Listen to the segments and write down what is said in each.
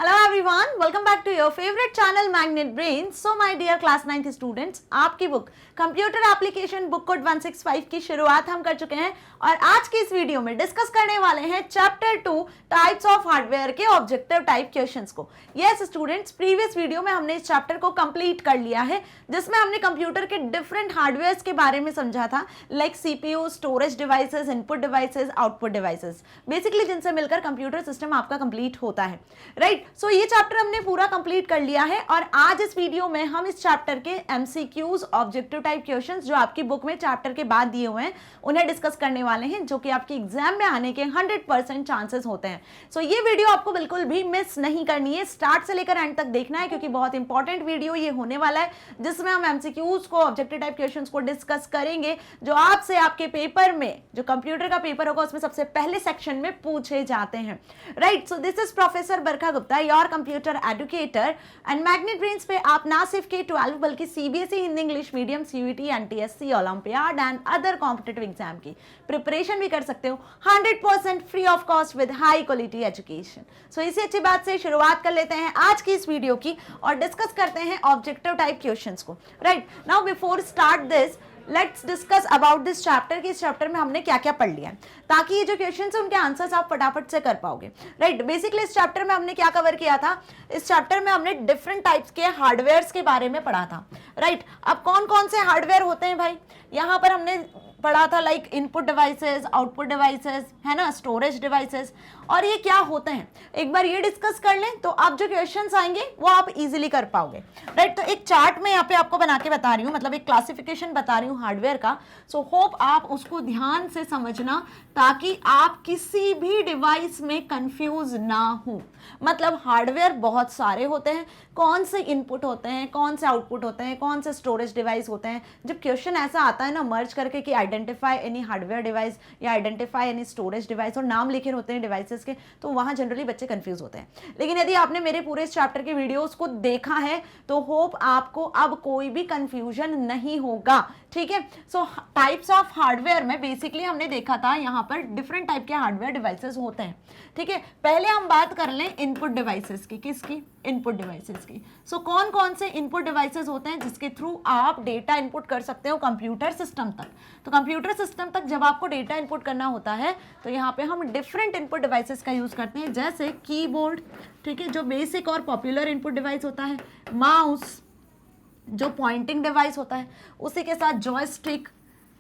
Hello everyone, welcome back to your favorite channel Magnet Brains. So my dear class 9th students, आपकी book computer application book code 165 की शुरुआत हम कर चुके हैं और आज की इस वीडियो में डिस्कस करने वाले हैं चैप्टर 2 टाइप्स ऑफ हार्डवेयर के ऑब्जेक्टिव टाइप क्वेश्चंस को। यस स्टूडेंट्स, प्रीवियस वीडियो में हमने इस चैप्टर को कंप्लीट कर लिया है जिसमें हमने कंप्यूटर के डिफरेंट हार्डवेयर के बारे में समझा था, like CPU, storage devices, input devices, output devices, basically जिनसे मिलकर कंप्यूटर सिस्टम आपका कंप्लीट होता है, राइट। सो ये चैप्टर हमने पूरा कंप्लीट कर लिया है और आज इस वीडियो में हम इस चैप्टर के एमसीक्यूज, ऑब्जेक्टिव टाइप क्वेश्चंस जो आपकी बुक में चैप्टर के बाद दिए हुए हैं उन्हें डिस्कस करने वाले हैं, जो कि आपके एग्जाम में आने के 100% चांसेस होते हैं। सो ये वीडियो आपको बिल्कुल भी मिस नहीं करनी है, स्टार्ट से लेकर एंड तक देखना है क्योंकि बहुत इंपॉर्टेंट वीडियो ये होने वाला है जिसमें हम एमसीक्यूज को, ऑब्जेक्टिव टाइप क्वेश्चंस को डिस्कस करेंगे जो आपसे आपके पेपर में, जो कंप्यूटर का पेपर होगा उसमें सबसे पहले सेक्शन में पूछे जाते हैं, right. So this is professor Barkha Gupta, your computer educator, and magnet brains पे आप ना सिर्फ K-12 बल्कि CBSE, Hindi English medium, CUET, NTSC, olympiad and other competitive exam की प्रिपरेशन भी कर सकते हो 100% free of cost with high quality education. So इसी अच्छी बात से शुरुआत कर लेते हैं आज की इस वीडियो की और डिस्कस करते हैं ऑब्जेक्टिव टाइप क्वेश्चंस को, right. Now before start this let's discuss about this chapter कि इस चैप्टर में हमने क्या क्या पढ़ लिया है ताकि ये जो क्वेश्चंस हैं उनके आंसर्स आप फटाफट से कर पाओगे, राइट। बेसिकली इस चैप्टर में हमने क्या कवर किया था, इस चैप्टर में हमने डिफरेंट टाइप्स के हार्डवेयर्स के बारे में पढ़ा था, राइट। अब कौन कौन से हार्डवेयर होते हैं भाई, यहाँ पर हमने पढ़ा था like input devices, output devices, है ना, स्टोरेज डिवाइसेस, और ये क्या होते हैं एक बार ये डिस्कस कर लें तो आप जो क्वेश्चंस आएंगे वो आप इजीली कर पाओगे, राइट। तो एक चार्ट में यहाँ पे आपको बना के बता रही हूँ, मतलब एक क्लासिफिकेशन बता रही हूँ हार्डवेयर का। सो होप आप उसको ध्यान से समझना ताकि आप किसी भी डिवाइस में कंफ्यूज ना हो। मतलब हार्डवेयर बहुत सारे होते हैं, कौन से इनपुट होते हैं, कौन से आउटपुट होते हैं, कौन से स्टोरेज डिवाइस होते हैं। जब क्वेश्चन ऐसा आता है ना मर्ज करके कि आइडेंटिफाई एनी हार्डवेयर डिवाइस या आइडेंटिफाई एनी स्टोरेज डिवाइस और नाम लिखे होते हैं डिवाइसेस के, तो वहां जनरली बच्चे कंफ्यूज होते हैं। लेकिन यदि आपने मेरे पूरे इस चैप्टर के वीडियोस को देखा है तो होप आपको अब कोई भी कंफ्यूजन नहीं होगा, ठीक है। सो टाइप्स ऑफ हार्डवेयर में बेसिकली हमने देखा था यहाँ पर डिफरेंट टाइप के हार्डवेयर डिवाइसेस होते हैं, ठीक है। पहले हम बात कर लें इनपुट डिवाइसेस की, किसकी, इनपुट डिवाइसेस की। सो कौन कौन से इनपुट डिवाइसेस होते हैं जिसके थ्रू आप डेटा इनपुट कर सकते हो कंप्यूटर सिस्टम तक। तो कंप्यूटर सिस्टम तक जब आपको डेटा इनपुट करना होता है तो यहाँ पे हम डिफरेंट इनपुट डिवाइसेस का यूज करते हैं, जैसे कीबोर्ड, ठीक है, जो बेसिक और पॉपुलर इनपुट डिवाइस होता है, माउस जो पॉइंटिंग डिवाइस होता है, उसी के साथ जॉयस्टिक,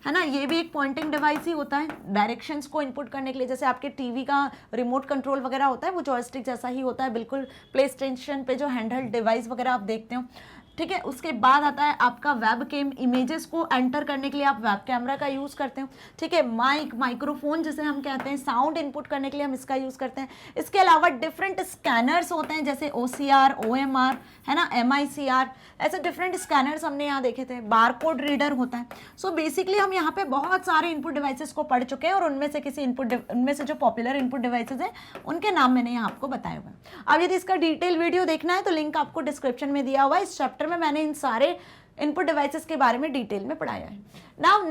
है ना, ये भी एक पॉइंटिंग डिवाइस ही होता है डायरेक्शंस को इनपुट करने के लिए। जैसे आपके टीवी का रिमोट कंट्रोल वगैरह होता है वो जॉयस्टिक जैसा ही होता है, बिल्कुल प्ले स्टेशन पे जो हैंडहेल्ड डिवाइस वगैरह आप देखते हो, ठीक है। उसके बाद आता है आपका वेब कैम, इमेजेस को एंटर करने के लिए आप वेब कैमरा का यूज़ करते हो, ठीक है। माइक, माइक्रोफोन जिसे हम कहते हैं, साउंड इनपुट करने के लिए हम इसका यूज़ करते हैं। इसके अलावा डिफरेंट स्कैनर्स होते हैं जैसे OCR, OMR, है ना, MICR, ऐसे डिफरेंट स्कैनर्स हमने यहाँ देखे थे। बारकोड रीडर होता है। सो बेसिकली हम यहाँ पे बहुत सारे इनपुट डिवाइसेस को पढ़ चुके हैं और उनमें से किसी उनमें से जो पॉपुलर इनपुट डिवाइसेस हैं उनके नाम मैंने यहाँ आपको बताए हुए हैं। अब यदि इसका डिटेल वीडियो देखना है तो लिंक आपको डिस्क्रिप्शन में दिया हुआ है। इस चैप्टर में मैंने इन सारे इनपुट डिवाइसेस के बारे में डिटेल में पढ़ाया है। नाउ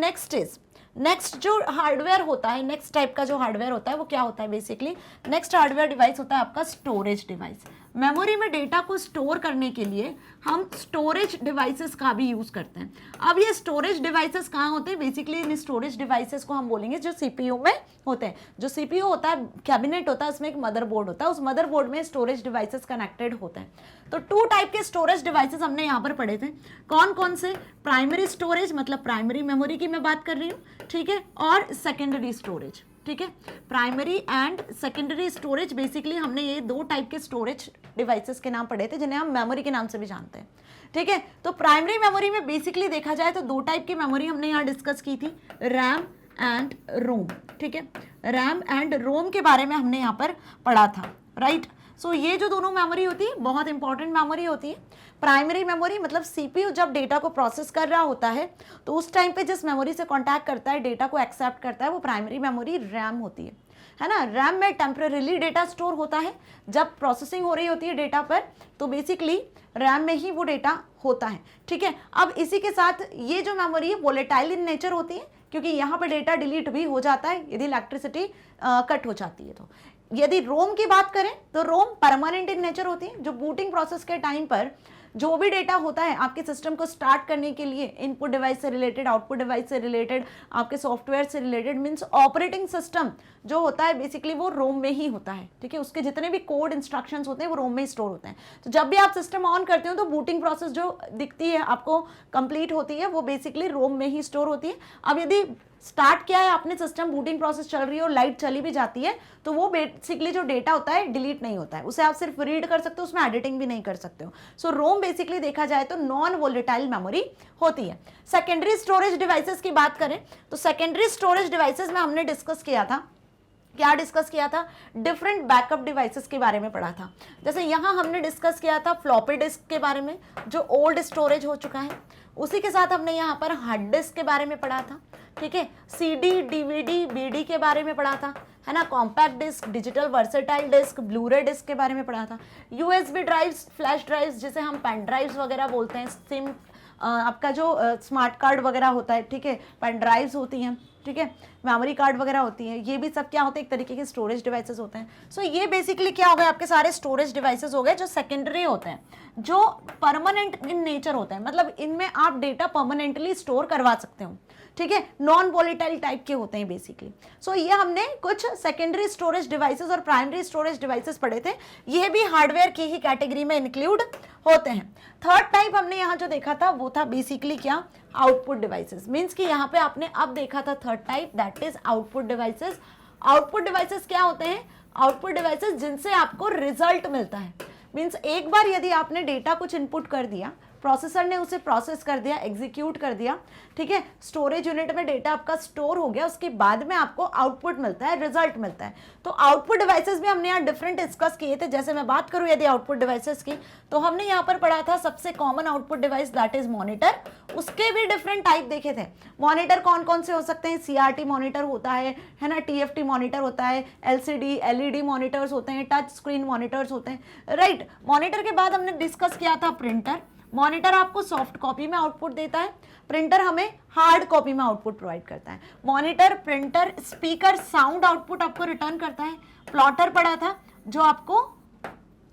नेक्स्ट जो हार्डवेयर होता है, नेक्स्ट टाइप का जो हार्डवेयर होता है वो क्या होता है, बेसिकली नेक्स्ट हार्डवेयर डिवाइस होता है आपका स्टोरेज डिवाइस। मेमोरी में डेटा को स्टोर करने के लिए हम स्टोरेज डिवाइसेस का भी यूज करते हैं। अब ये स्टोरेज डिवाइसेस कहाँ होते हैं, बेसिकली इन स्टोरेज डिवाइसेस को हम बोलेंगे जो सीपीयू में होते हैं। जो सीपीयू होता है, कैबिनेट होता है, उसमें एक मदरबोर्ड होता है, उस मदरबोर्ड में स्टोरेज डिवाइसेस कनेक्टेड होते हैं। तो 2 टाइप के स्टोरेज डिवाइसेस हमने यहाँ पर पढ़े थे। कौन कौन से, प्राइमरी स्टोरेज मतलब प्राइमरी मेमोरी की मैं बात कर रही हूँ, ठीक है, और सेकेंडरी स्टोरेज, ठीक है। Primary and secondary storage, basically हमने ये 2 टाइप के स्टोरेज डिवाइसेस के नाम पढ़े थे जिन्हें हम मेमोरी के नाम से भी जानते हैं, ठीक है। तो प्राइमरी मेमोरी में बेसिकली देखा जाए तो 2 टाइप की मेमोरी हमने यहाँ डिस्कस की थी, रैम एंड रोम, ठीक है। रैम एंड रोम के बारे में हमने यहाँ पर पढ़ा था, राइट। सो ये जो दोनों मेमोरी होती है बहुत इंपॉर्टेंट मेमोरी होती है। प्राइमरी मेमोरी मतलब सीपीयू जब डेटा को प्रोसेस कर रहा होता है तो उस टाइम पे जिस मेमोरी से कांटेक्ट करता है, डेटा को एक्सेप्ट करता है, वो प्राइमरी मेमोरी रैम होती है ना। रैम में टेम्परेरीली डेटा स्टोर होता है, जब प्रोसेसिंग हो रही होती है डेटा पर तो बेसिकली रैम में ही वो डेटा होता है, ठीक है। अब इसी के साथ ये जो मेमोरी है वोलेटाइल इन नेचर होती है क्योंकि यहाँ पर डेटा डिलीट भी हो जाता है यदि इलेक्ट्रिसिटी कट हो जाती है। तो यदि रोम की बात करें तो रोम परमानेंट इन नेचर होती है, जो बूटिंग प्रोसेस के टाइम पर जो भी डेटा होता है आपके सिस्टम को स्टार्ट करने के लिए, इनपुट डिवाइस से रिलेटेड, आउटपुट डिवाइस से रिलेटेड, आपके सॉफ्टवेयर से रिलेटेड, मींस ऑपरेटिंग सिस्टम जो होता है बेसिकली वो रोम में ही होता है, ठीक है। उसके जितने भी कोड इंस्ट्रक्शंस होते हैं वो रोम में ही स्टोर होते हैं। तो जब भी आप सिस्टम ऑन करते हो तो बूटिंग प्रोसेस जो दिखती है आपको कंप्लीट होती है वो बेसिकली रोम में ही स्टोर होती है। अब यदि स्टार्ट किया है आपने सिस्टम, बूटिंग प्रोसेस चल रही है और लाइट चली भी जाती है तो वो बेसिकली जो डेटा होता है डिलीट नहीं होता है, उसे आप सिर्फ रीड कर सकते हो, उसमें एडिटिंग भी नहीं कर सकते हो। सो रोम बेसिकली देखा जाए तो नॉन वोलेटाइल मेमोरी होती है। सेकेंडरी स्टोरेज डिवाइसेस की बात करें तो सेकेंडरी स्टोरेज डिवाइसेस में हमने डिस्कस किया था, क्या डिस्कस किया था, डिफरेंट बैकअप डिवाइसेस के बारे में पढ़ा था। जैसे यहाँ हमने डिस्कस किया था फ्लॉपी डिस्क के बारे में जो ओल्ड स्टोरेज हो चुका है, उसी के साथ हमने यहाँ पर हार्ड डिस्क के बारे में पढ़ा था, ठीक है। सीडी, डीवीडी, बीडी के बारे में पढ़ा था, है ना। Compact disc, digital versatile disc, Blu-ray disc के बारे में पढ़ा था। यूएसबी ड्राइव्स, फ्लैश ड्राइव्स जिसे हम पेन ड्राइव्स वगैरह बोलते हैं, सिम आपका जो स्मार्ट कार्ड वगैरह होता है, ठीक है, पेन ड्राइव्स होती हैं, ठीक है, मेमोरी कार्ड वगैरह होती है, ये भी सब क्या होते हैं, एक तरीके के स्टोरेज डिवाइसेस होते हैं। सो ये बेसिकली क्या हो गए, आपके सारे स्टोरेज डिवाइसेस हो गए जो सेकेंडरी होते हैं, जो परमानेंट इन नेचर होते हैं, मतलब इनमें आप डेटा परमानेंटली स्टोर करवा सकते हो, ठीक है, नॉन वोलेटाइल टाइप के होते हैं बेसिकली। सो ये हमने कुछ सेकेंडरी स्टोरेज डिवाइसेस और प्राइमरी स्टोरेज डिवाइसेस पढ़े थे, ये भी हार्डवेयर की ही कैटेगरी में इंक्लूड होते हैं। थर्ड टाइप हमने यहाँ जो देखा था वो था बेसिकली क्या, आउटपुट डिवाइसेस। मींस कि यहाँ पे आपने अब देखा था third type, that is output devices. Output devices क्या होते हैं, आउटपुट डिवाइसेस जिनसे आपको रिजल्ट मिलता है। मींस एक बार यदि आपने डेटा कुछ इनपुट कर दिया, प्रोसेसर ने उसे प्रोसेस कर दिया, एग्जीक्यूट कर दिया, ठीक है, स्टोरेज यूनिट में डेटा आपका स्टोर हो गया, उसके बाद में आपको आउटपुट मिलता है, रिजल्ट मिलता है। तो आउटपुट डिवाइसेस भी हमने यहाँ डिफरेंट डिस्कस किए थे। जैसे मैं बात करूँ यदि आउटपुट डिवाइसेस की, तो हमने यहाँ पर पढ़ा था सबसे common output device that is monitor. उसके भी डिफरेंट टाइप देखे थे। मॉनिटर कौन कौन से हो सकते हैं, सीआरटी मॉनिटर होता है ना, टीएफटी मॉनिटर होता है, एलसीडी एलईडी मॉनिटर्स होते हैं, टच स्क्रीन मॉनिटर्स होते हैं, राइट। मॉनिटर के बाद हमने डिस्कस किया था प्रिंटर। मॉनिटर आपको सॉफ्ट कॉपी में आउटपुट देता है, प्रिंटर हमें हार्ड कॉपी में आउटपुट प्रोवाइड करता है। Monitor, printer, speaker sound output आपको रिटर्न करता है। प्लॉटर पढ़ा था जो आपको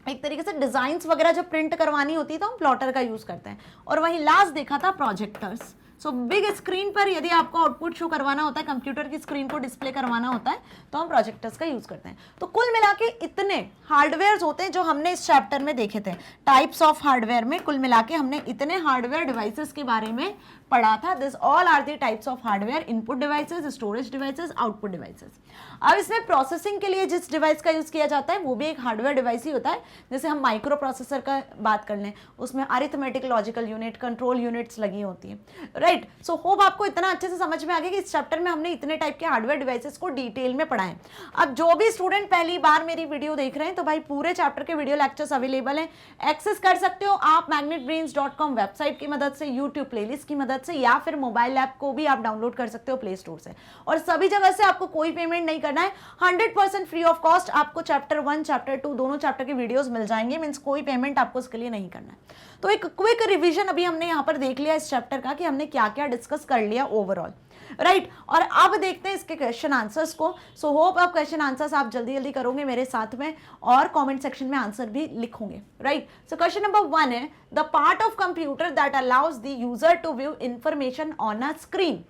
एक तरीके से डिजाइन्स वगैरह जो प्रिंट करवानी होती है तो हम प्लॉटर का यूज करते हैं। और वहीं लास्ट देखा था प्रोजेक्टर्स। सो बिग स्क्रीन पर यदि आपको आउटपुट शो करवाना होता है, कंप्यूटर की स्क्रीन को डिस्प्ले करवाना होता है, तो हम प्रोजेक्टर्स का यूज करते हैं। तो कुल मिला के इतने हार्डवेयर होते हैं जो हमने इस चैप्टर में देखे थे। टाइप्स ऑफ हार्डवेयर में कुल मिला के हमने इतने हार्डवेयर डिवाइसेस के बारे में पढ़ा था। This all are the types of hardware, input devices, storage devices, output devices. अब इसमें प्रोसेसिंग के लिए जिस डिवाइस का यूज किया जाता है वो भी एक हार्डवेयर डिवाइस ही होता है। जैसे हम माइक्रो प्रोसेसर का बात कर लें, उसमें arithmetic logical unit, control units लगी होती है, राइट। सो होप आपको इतना अच्छे से समझ में आ गया कि इस चैप्टर में हमने इतने टाइप के हार्डवेयर डिवाइसेस को डिटेल में पढ़ा है। अब जो भी स्टूडेंट पहली बार मेरी वीडियो देख रहे हैं तो भाई पूरे चैप्टर के वीडियो लेक्चर्स अवेलेबल हैं, एक्सेस कर सकते हो आप magnetbrains.com वेबसाइट की मदद से, यूट्यूब प्लेलिस्ट की मदद से, या फिर मोबाइल ऐप को भी आप डाउनलोड कर सकते हो प्ले स्टोर से। और सभी जगह से आपको कोई पेमेंट नहीं करना है, 100% फ्री ऑफ कॉस्ट आपको चैप्टर 1 चैप्टर 2 दोनों चैप्टर के वीडियोस मिल जाएंगे। मींस कोई पेमेंट आपको इसके लिए नहीं करना है। तो एक क्विक रिवीजन अभी हमने यहाँ पर देख लिया इस चैप्टर का कि हमने क्या क्या डिस्कस कर लिया ओवरऑल, राइट। और अब देखते हैं इसके क्वेश्चन आंसर्स को। सो होप आप क्वेश्चन आंसर्स आप जल्दी जल्दी करोगे मेरे साथ में और कमेंट सेक्शन में आंसर भी लिखोगे, राइट। सो क्वेश्चन नंबर 1 है, the part of computer that allows the user to view information on a screen.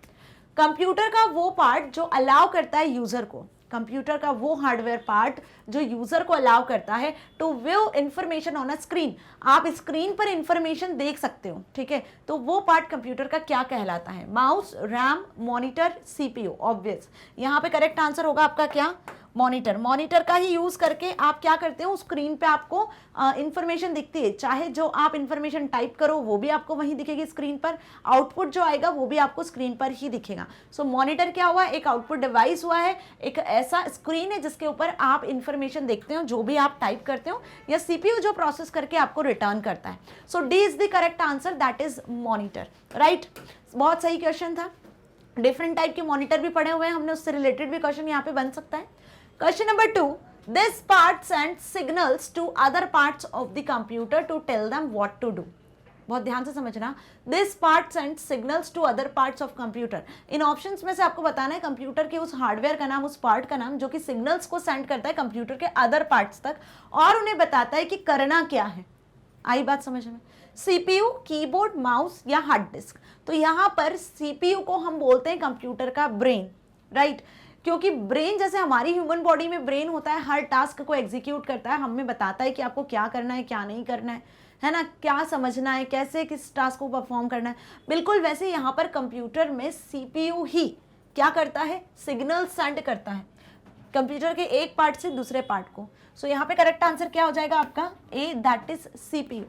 Computer का वो पार्ट जो अलाउ करता है यूजर को, कंप्यूटर का वो हार्डवेयर पार्ट जो यूजर को अलाउ करता है to view information on a screen, आप स्क्रीन पर इंफॉर्मेशन देख सकते हो, ठीक है। तो वो पार्ट कंप्यूटर का क्या कहलाता है, mouse, RAM, monitor, CPU. Obvious यहाँ पे करेक्ट आंसर होगा आपका क्या, मॉनिटर। मॉनिटर का ही यूज करके आप क्या करते हो, स्क्रीन पे आपको इंफॉर्मेशन दिखती है, चाहे जो आप इंफॉर्मेशन टाइप करो वो भी आपको वहीं दिखेगी स्क्रीन पर, आउटपुट जो आएगा वो भी आपको स्क्रीन पर ही दिखेगा। सो मॉनिटर क्या हुआ, एक आउटपुट डिवाइस हुआ है, एक ऐसा स्क्रीन है जिसके ऊपर आप इंफॉर्मेशन देखते हो जो भी आप टाइप करते हो, या सीपीयू जो प्रोसेस करके आपको रिटर्न करता है। So D is the correct answer, that is monitor, right. बहुत सही क्वेश्चन था। डिफरेंट टाइप के मॉनिटर भी पढ़े हुए हैं हमने, उससे रिलेटेड भी क्वेश्चन यहाँ पे बन सकता है। Question number 2, this part sends signals to other parts of the computer to tell them what to do. बहुत ध्यान से समझना, this part send signals to other parts of computer. इन ऑप्शंस में से आपको बताना है कंप्यूटर के उस हार्डवेयर का नाम, उस पार्ट का नाम जो कि सिग्नल्स को सेंड करता है कंप्यूटर के अदर पार्ट्स तक और उन्हें बताता है कि करना क्या है। आई बात समझ में? सीपीयू, कीबोर्ड, माउस या हार्ड डिस्क। तो यहाँ पर सीपीयू को हम बोलते हैं कंप्यूटर का ब्रेन, राइट? क्योंकि ब्रेन जैसे हमारी ह्यूमन बॉडी में ब्रेन होता है, हर टास्क को एग्जीक्यूट करता है, हमें बताता है कि आपको क्या करना है क्या नहीं करना है ना, क्या समझना है, कैसे किस टास्क को परफॉर्म करना है। बिल्कुल वैसे यहाँ पर कंप्यूटर में सीपीयू ही क्या करता है, सिग्नल सेंड करता है कंप्यूटर के एक पार्ट से दूसरे पार्ट को। सो यहाँ पे करेक्ट आंसर क्या हो जाएगा आपका, ए, दैट इज सीपीयू,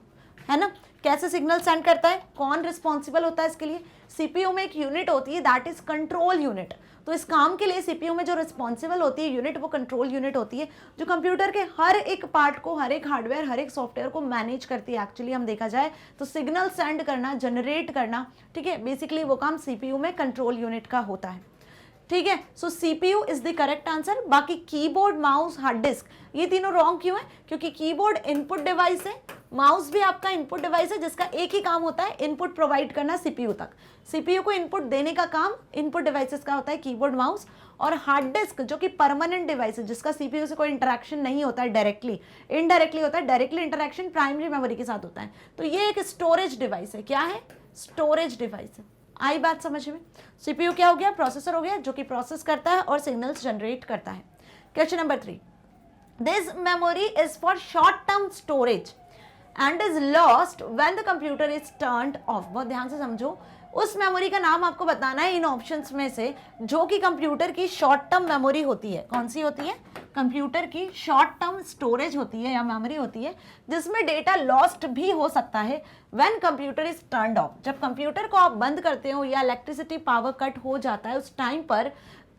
है ना। कैसे सिग्नल सेंड करता है, कौन रिस्पॉन्सिबल होता है इसके लिए? सीपीयू में एक यूनिट होती है दैट इज कंट्रोल यूनिट। तो इस काम के लिए सीपीयू में जो रिस्पॉन्सिबल होती है यूनिट, वो कंट्रोल यूनिट होती है जो कंप्यूटर के हर एक पार्ट को, हर एक हार्डवेयर, हर एक सॉफ्टवेयर को मैनेज करती है। एक्चुअली हम देखा जाए तो सिग्नल सेंड करना, जनरेट करना, ठीक है, बेसिकली वो काम सीपीयू में कंट्रोल यूनिट का होता है, ठीक है। So CPU is the correct answer. बाकी कीबोर्ड, माउस, हार्ड डिस्क ये तीनों रॉन्ग क्यों है? क्योंकि कीबोर्ड इनपुट डिवाइस है, माउस भी आपका इनपुट डिवाइस है जिसका एक ही काम होता है इनपुट प्रोवाइड करना सीपीयू तक। सीपीयू को इनपुट देने का काम इनपुट डिवाइसेस का होता है, कीबोर्ड, माउस। और हार्ड डिस्क जो कि परमानेंट डिवाइस है जिसका सीपीयू से कोई इंटरेक्शन नहीं होता है डायरेक्टली, इनडायरेक्टली होता है, डायरेक्टली इंटरेक्शन प्राइमरी मेमोरी के साथ होता है। तो ये एक स्टोरेज डिवाइस है। क्या है? स्टोरेज डिवाइस है। आई बात समझ में? सीपीयू क्या हो गया? प्रोसेसर हो गया जो कि प्रोसेस करता है और सिग्नल्स जनरेट करता है। Question number 3, this memory is for short term storage and is lost when the computer is turned of. बहुत ध्यान से समझो, उस मेमोरी का नाम आपको बताना है इन ऑप्शंस में से जो कि कंप्यूटर की शॉर्ट टर्म मेमोरी होती है। कौन सी होती है? कंप्यूटर की शॉर्ट टर्म स्टोरेज होती है या मेमोरी होती है जिसमें डेटा लॉस्ट भी हो सकता है when computer is turned of. जब कंप्यूटर को आप बंद करते हो या इलेक्ट्रिसिटी पावर कट हो जाता है, उस टाइम पर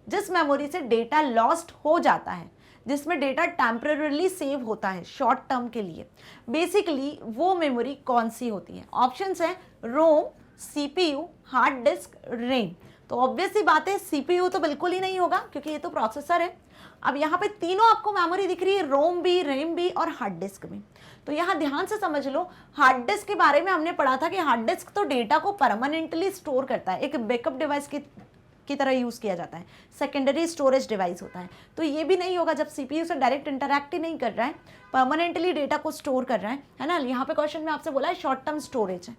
जिस मेमोरी से डेटा लॉस्ट हो जाता है, जिसमें डेटा टेम्पररीली सेव होता है शॉर्ट टर्म के लिए, बेसिकली वो मेमोरी कौन सी होती है? ऑप्शंस हैं रोम, सीपीयू, हार्ड डिस्क, रैम। तो ऑब्वियस सी बात है सीपीयू तो बिल्कुल ही नहीं होगा क्योंकि ये तो प्रोसेसर है। अब यहाँ पे तीनों आपको मेमोरी दिख रही है, रोम भी, रैम भी और हार्ड डिस्क भी। तो यहाँ ध्यान से समझ लो, हार्ड डिस्क के बारे में हमने पढ़ा था कि हार्ड डिस्क तो डेटा को परमानेंटली स्टोर करता है, एक बैकअप डिवाइस की तरह यूज किया जाता है, सेकेंडरी स्टोरेज डिवाइस होता है। तो ये भी नहीं होगा जब सीपीयू से डायरेक्ट इंटरैक्ट ही नहीं कर रहा है, परमानेंटली डेटा को स्टोर कर रहा है ना। यहाँ पे क्वेश्चन में आपसे बोला है शॉर्ट टर्म स्टोरेज है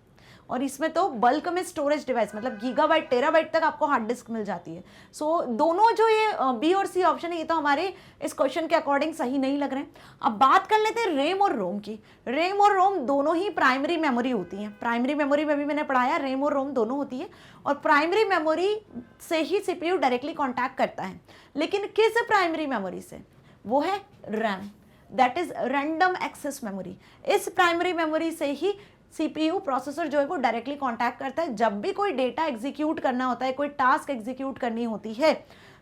और इसमें तो बल्क में स्टोरेज डिवाइस मतलब गीगाबाइट, टेराबाइट तक आपको हार्ड डिस्क मिल जाती है। सो दोनों जो ये बी और सी ऑप्शन है ये तो हमारे इस क्वेश्चन के अकॉर्डिंग सही नहीं लग रहे हैं। अब बात कर लेते हैं रैम और रोम की। रैम और रोम दोनों ही प्राइमरी मेमोरी होती हैं। प्राइमरी मेमोरी में भी मैंने पढ़ाया रैम और रोम दोनों होती है और प्राइमरी मेमोरी से ही सीपीयू डायरेक्टली कॉन्टैक्ट करता है। लेकिन किस प्राइमरी मेमोरी से? वो है RAM, that is random access memory. इस प्राइमरी मेमोरी से ही सीपीयू प्रोसेसर जो है वो डायरेक्टली कांटेक्ट करता है। जब भी कोई डेटा एग्जीक्यूट करना होता है, कोई टास्क एग्जीक्यूट करनी होती है,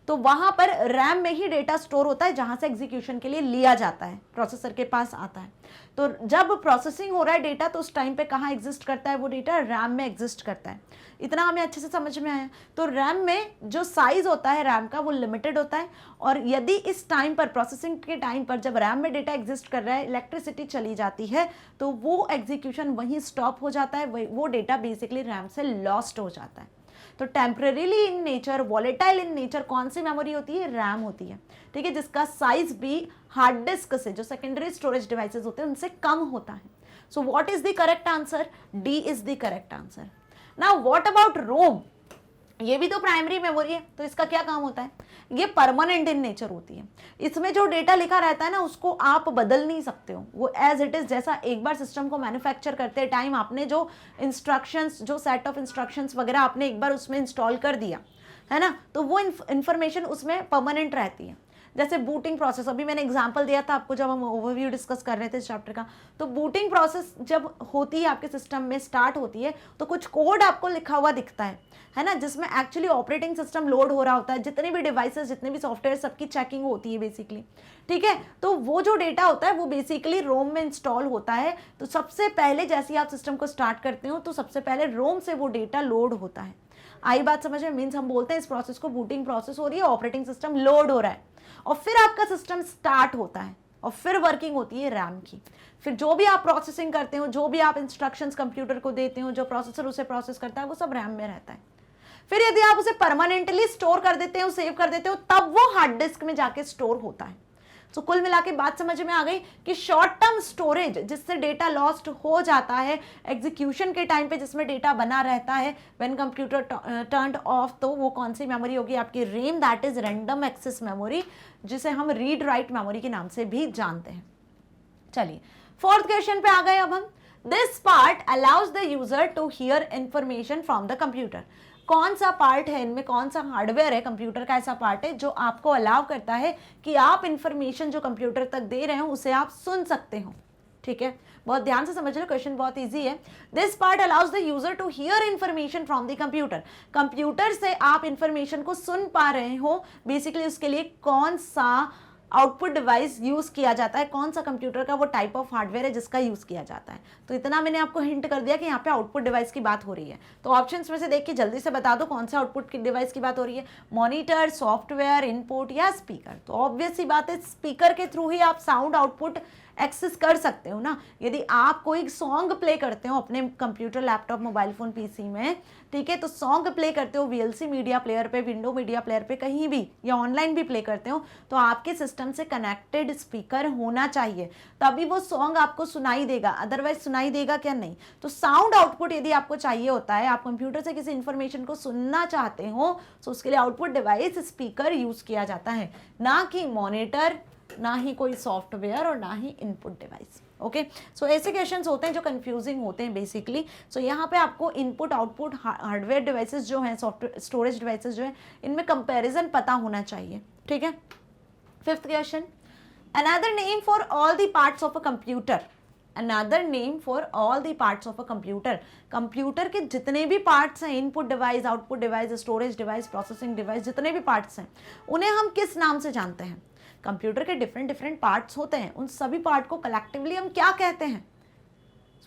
तो वहां पर रैम में ही डेटा स्टोर होता है जहां से एग्जीक्यूशन के लिए लिया जाता है, प्रोसेसर के पास आता है। तो जब प्रोसेसिंग हो रहा है डेटा तो उस टाइम पे कहाँ एग्जिस्ट करता है वो डेटा? रैम में एग्जिस्ट करता है। इतना हमें अच्छे से समझ में आया। तो रैम में जो साइज होता है रैम का वो लिमिटेड होता है और यदि इस टाइम पर, प्रोसेसिंग के टाइम पर जब रैम में डेटा एग्जिस्ट कर रहा है, इलेक्ट्रिसिटी चली जाती है तो वो एग्जीक्यूशन वहीं स्टॉप हो जाता है, वो डेटा बेसिकली रैम से लॉस्ट हो जाता है। तो temporarily in nature, volatile in nature कौन सी मेमोरी होती है? रैम होती है, ठीक है, जिसका साइज भी हार्ड डिस्क से, जो सेकेंडरी स्टोरेज डिवाइसेस होते हैं उनसे कम होता है। So what is the correct answer? D is the correct answer. Now what about ROM? ये भी तो प्राइमरी मेमोरी है, तो इसका क्या काम होता है? ये परमानेंट इन नेचर होती है। इसमें जो डेटा लिखा रहता है ना उसको आप बदल नहीं सकते हो, वो एज इट इज, जैसा एक बार सिस्टम को मैन्युफैक्चर करते टाइम आपने जो इंस्ट्रक्शंस, जो सेट ऑफ इंस्ट्रक्शंस वगैरह आपने एक बार उसमें इंस्टॉल कर दिया है ना, तो वो इंफॉर्मेशन उसमें परमानेंट रहती है। जैसे बूटिंग प्रोसेस, अभी मैंने एग्जांपल दिया था आपको जब हम ओवरव्यू डिस्कस कर रहे थे इस चैप्टर का। तो बूटिंग प्रोसेस जब होती है आपके सिस्टम में, स्टार्ट होती है, तो कुछ कोड आपको लिखा हुआ दिखता है ना, जिसमें एक्चुअली ऑपरेटिंग सिस्टम लोड हो रहा होता है, जितने भी डिवाइसेस, जितने भी सॉफ्टवेयर, सबकी चेकिंग होती है बेसिकली, ठीक है। तो वो जो डेटा होता है वो बेसिकली रोम में इंस्टॉल होता है। तो सबसे पहले जैसे ही आप सिस्टम को स्टार्ट करते हो तो सबसे पहले रोम से वो डेटा लोड होता है। आई बात समझ में? मीन्स हम बोलते हैं इस प्रोसेस को बूटिंग प्रोसेस हो रही है, ऑपरेटिंग सिस्टम लोड हो रहा है और फिर आपका सिस्टम स्टार्ट होता है। और फिर वर्किंग होती है रैम की। फिर जो भी आप प्रोसेसिंग करते हो, जो भी आप इंस्ट्रक्शंस कंप्यूटर को देते हो, जो प्रोसेसर उसे प्रोसेस करता है, वो सब रैम में रहता है। फिर यदि आप उसे परमानेंटली स्टोर कर देते हो, सेव कर देते हो, तब वो हार्ड डिस्क में जाके स्टोर होता है। तो कुल मिला के बात समझ में आ गई कि शॉर्ट टर्म स्टोरेज जिससे डेटा लॉस्ट हो जाता है एग्जीक्यूशन के टाइम पे, जिसमें डेटा बना रहता है व्हेन कंप्यूटर टर्न्ड ऑफ, तो वो कौन सी मेमोरी होगी? आपकी RAM, that is random access memory, जिसे हम रीड राइट मेमोरी के नाम से भी जानते हैं। चलिए फोर्थ क्वेश्चन पे आ गए अब हम। This part allows the user to hear information from the computer. कौन सा पार्ट है इनमें, कौन सा हार्डवेयर है कंप्यूटर का ऐसा पार्ट है जो आपको अलाउ करता है कि आप इंफॉर्मेशन जो कंप्यूटर तक दे रहे हो उसे आप सुन सकते हो? ठीक है, बहुत ध्यान से समझ लो, क्वेश्चन बहुत इजी है। This part allows the user to hear information from the computer. Computer से आप इंफॉर्मेशन को सुन पा रहे हो, बेसिकली उसके लिए कौन सा आउटपुट डिवाइस यूज किया जाता है, कौन सा कंप्यूटर का वो टाइप ऑफ हार्डवेयर है जिसका यूज किया जाता है। तो इतना मैंने आपको हिंट कर दिया कि यहाँ पे आउटपुट डिवाइस की बात हो रही है। तो ऑप्शंस में से देख के जल्दी से बता दो कौन सा आउटपुट की डिवाइस की बात हो रही है, मॉनिटर, सॉफ्टवेयर, इनपुट या स्पीकर। तो ऑब्वियस सी बात है, स्पीकर के थ्रू ही आप साउंड आउटपुट एक्सेस कर सकते हो ना। यदि आप कोई सॉन्ग प्ले करते हो अपने computer, laptop, mobile phone, PC में, ठीक है, तो सॉन्ग प्ले करते हो वीएलसी मीडिया प्लेयर पे, विंडो मीडिया प्लेयर पे, कहीं भी, या ऑनलाइन भी प्ले करते हो, तो आपके सिस्टम से कनेक्टेड स्पीकर होना चाहिए, तभी वो सॉन्ग आपको सुनाई देगा। अदरवाइज सुनाई देगा क्या? नहीं। तो साउंड आउटपुट यदि आपको चाहिए होता है, आप कंप्यूटर से किसी इंफॉर्मेशन को सुनना चाहते हो, तो उसके लिए आउटपुट डिवाइस स्पीकर यूज किया जाता है, ना कि मॉनिटर, ना ही कोई सॉफ्टवेयर और ना ही इनपुट डिवाइस। ओके, सो ऐसे क्वेश्चंस होते हैं जो कंफ्यूजिंग होते हैं बेसिकली। सो यहाँ पे आपको इनपुट आउटपुट हार्डवेयर डिवाइसेस जो हैं, सॉफ्टवेयर स्टोरेज डिवाइसेस जो हैं, इनमें कंपैरिजन पता होना चाहिए। ठीक है, fifth question, another name for all the parts of a computer. Another name for all the parts of a computer. Computer के जितने भी पार्ट्स हैं, input device, output device, storage device, processing device, जितने भी पार्ट्स हैं, उन्हें हम किस नाम से जानते हैं? कंप्यूटर के डिफरेंट डिफरेंट पार्ट्स होते हैं, उन सभी पार्ट को कलेक्टिवली हम क्या कहते हैं?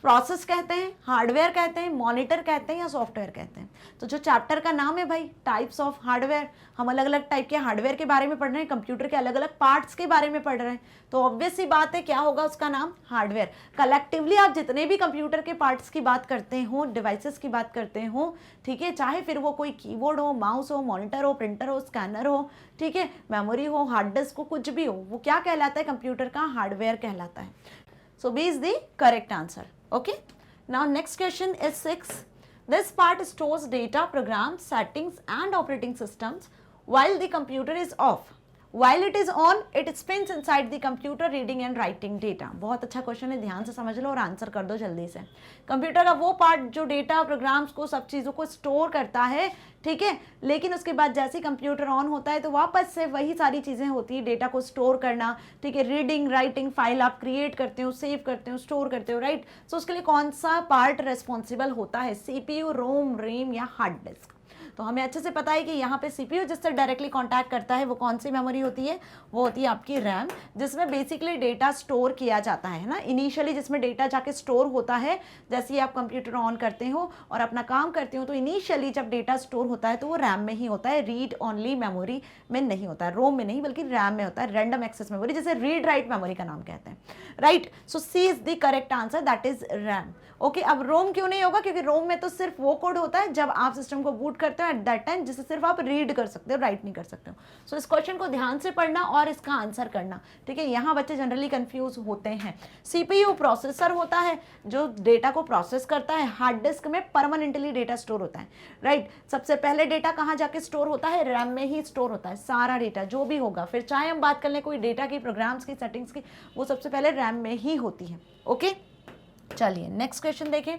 प्रोसेस कहते हैं, हार्डवेयर कहते हैं, मॉनिटर कहते हैं, या सॉफ्टवेयर कहते हैं? तो जो चैप्टर का नाम है भाई, टाइप्स ऑफ हार्डवेयर, हम अलग अलग टाइप के हार्डवेयर के बारे में पढ़ रहे हैं, कंप्यूटर के अलग अलग पार्ट्स के बारे में पढ़ रहे हैं, तो ऑब्वियस सी बात है क्या होगा उसका नाम? हार्डवेयर। कलेक्टिवली आप जितने भी कंप्यूटर के पार्ट्स की बात करते हो, डिवाइसेस की बात करते हो, ठीक है, चाहे फिर वो कोई कीबोर्ड हो, माउस हो, मॉनिटर हो, प्रिंटर हो, स्कैनर हो, ठीक है, मेमोरी हो, हार्ड डिस्क हो, कुछ भी हो, वो क्या कहलाता है? कंप्यूटर का हार्डवेयर कहलाता है। So B is the correct answer. Okay, now next question is 6. This part stores data, programs, settings and operating systems while the computer is off. While it is on, it spins inside the computer reading and writing data. बहुत अच्छा question है, ध्यान से समझ लो और answer कर दो जल्दी से। कंप्यूटर का वो पार्ट जो डेटा, प्रोग्राम्स को, सब चीज़ों को स्टोर करता है, ठीक है, लेकिन उसके बाद जैसे ही कंप्यूटर ऑन होता है तो वापस से वही सारी चीज़ें होती है, डेटा को स्टोर करना, ठीक है, रीडिंग, राइटिंग, फाइल आप क्रिएट करते हो, सेव करते हो, स्टोर करते हो, राइट। सो उसके लिए कौन सा पार्ट रेस्पॉन्सिबल होता है? सीपीयू, रोम, रैम या हार्ड डिस्क? तो हमें अच्छे से पता है कि यहाँ पे सीपीयू जिससे डायरेक्टली कांटेक्ट करता है वो कौन सी मेमोरी होती है? वो होती है आपकी रैम, जिसमें बेसिकली डेटा स्टोर किया जाता है ना, इनिशियली जिसमें डेटा जाके स्टोर होता है। जैसे ही आप कंप्यूटर ऑन करते हो और अपना काम करते हो, तो इनिशियली जब डेटा स्टोर होता है तो वो रैम में ही होता है, रीड ओनली मेमोरी में नहीं होता है, रोम में नहीं बल्कि रैम में होता है, रैंडम एक्सेस मेमोरी, जिसे रीड राइट मेमोरी का नाम कहते हैं, right. So C is the correct answer, that is RAM. Okay, अब रोम क्यों नहीं होगा? क्योंकि रोम में तो सिर्फ वो कोड होता है जब आप सिस्टम को बूट करते हो एट दैट टाइम, जिसे सिर्फ आप रीड कर सकते हो, राइट नहीं कर सकते हो। सो इस क्वेश्चन को ध्यान से पढ़ना और इसका आंसर करना, ठीक है। यहाँ बच्चे जनरली कंफ्यूज होते हैं। सीपीयू प्रोसेसर होता है जो डेटा को प्रोसेस करता है, हार्ड डिस्क में परमानेंटली डेटा स्टोर होता है, राइट। सबसे पहले डेटा कहाँ जाके स्टोर होता है? रैम में ही स्टोर होता है, सारा डेटा जो भी होगा, फिर चाहे हम बात कर लें कोई डेटा की, प्रोग्राम्स की, सेटिंग्स की, वो सबसे पहले रैम में ही होती है। ओके, चलिए नेक्स्ट क्वेश्चन देखें,